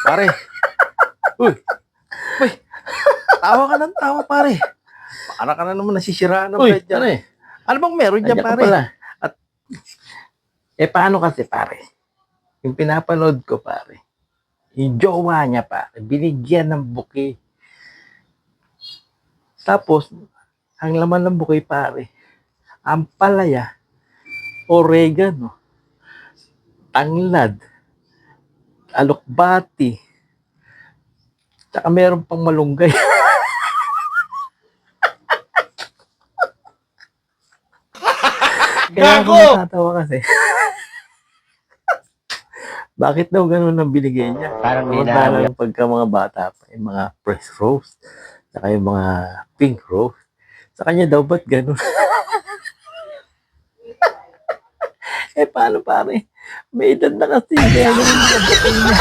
Pare. Uy. Uy. Tawa ka ng tawa, pare. Para ka na naman nasisiraan ng Uy, bed dyan. pare. Ano bang meron dyan, Nandiyan ka pare? pala. At, paano kasi, pare? Yung pinapanood ko, pare. Yung jowa niya, pare. Binigyan ng bouquet. Tapos, ang laman ng bouquet, pare. Ampalaya, oregano, tanglad, alokbati, tsaka meron pang malunggay. Kaya ako natatawa kasi. Bakit daw ganun ang binigay niya? Parang Samantala ng pagka mga bata pa, yung mga fresh rose, tsaka yung mga pink rose. Sa kanya daw, ba't ganun? Paano pare? May edad na kasi. Kaya ganun ang bouquet niya.